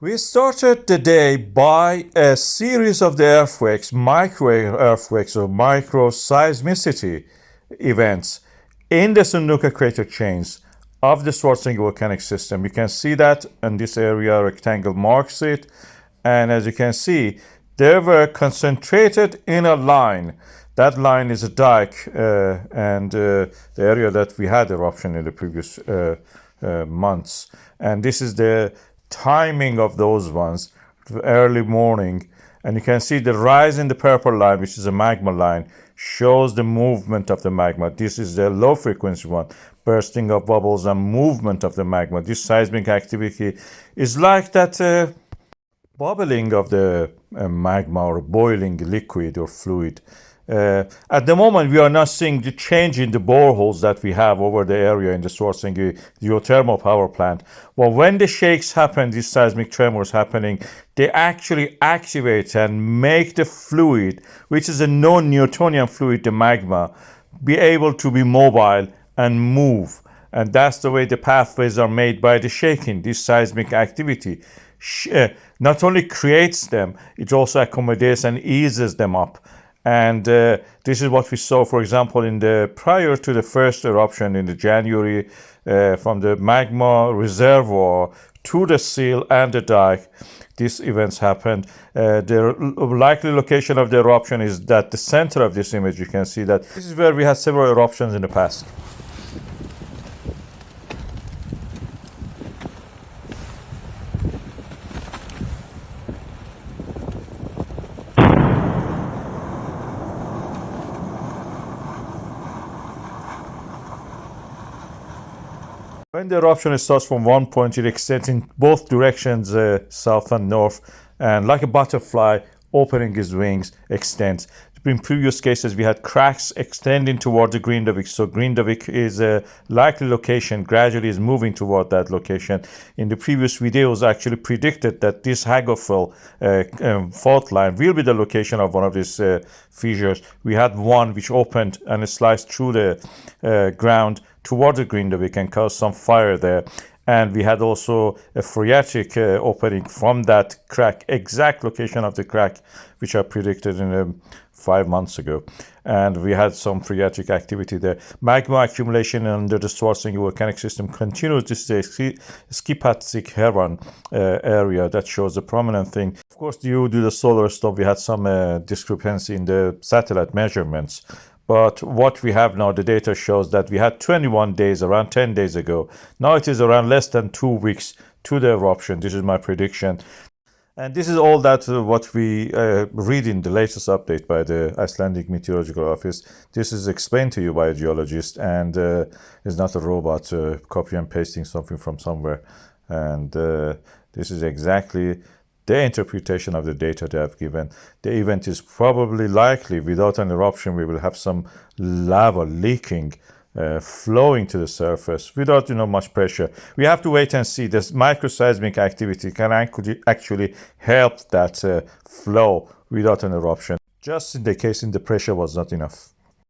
We started the day by a series of the earthquakes, micro-earthquakes or micro-seismicity events in the Sundhnúka crater chains of the Schwarzenegger volcanic system. You can see that in this area, rectangle marks it. And as you can see, they were concentrated in a line. That line is a dike and the area that we had eruption in the previous months. And this is the timing of those ones, early morning. And you can see the rise in the purple line, which is a magma line, shows the movement of the magma. This is the low frequency one, bursting of bubbles and movement of the magma. This seismic activity is like that bubbling of the magma or boiling liquid or fluid. At the moment, we are not seeing the change in the boreholes that we have over the area in the Schwarzenegger geothermal power plant. Well, when the shakes happen, these seismic tremors happening, they actually activate and make the fluid, which is a non-Newtonian fluid, the magma, be able to be mobile and move. And that's the way the pathways are made by the shaking. This seismic activity not only creates them, it also accommodates and eases them up. And this is what we saw, for example, in the prior to the first eruption in the January, from the magma reservoir to the seal and the dike. These events happened. The likely location of the eruption is that the center of this image. You can see that this is where we had several eruptions in the past. When the eruption starts from one point, it extends in both directions, south and north, and like a butterfly opening its wings, extends. In previous cases, we had cracks extending toward the Grindavík. So Grindavík is a likely location, gradually is moving toward that location. In the previous videos, actually predicted that this Hagofel fault line will be the location of one of these fissures. We had one which opened and sliced through the ground toward the Grindavík and caused some fire there. And we had also a phreatic opening from that crack, exact location of the crack, which I predicted in 5 months ago. And we had some phreatic activity there. Magma accumulation under the Schwarzenegger volcanic system continues. This is a Skipatzik Heron area that shows a prominent thing. Of course, due to the solar storm, we had some discrepancy in the satellite measurements. But what we have now, the data shows that we had 21 days, around 10 days ago. Now it is around less than 2 weeks to the eruption. This is my prediction. And this is all that what we read in the latest update by the Iceland Meteorological Office. This is explained to you by a geologist and is not a robot copy and pasting something from somewhere. And this is exactly the interpretation of the data they have given. The event is probably likely, without an eruption, we will have some lava leaking, flowing to the surface without much pressure. We have to wait and see. This micro-seismic activity can actually help that flow without an eruption, just in the case the pressure was not enough.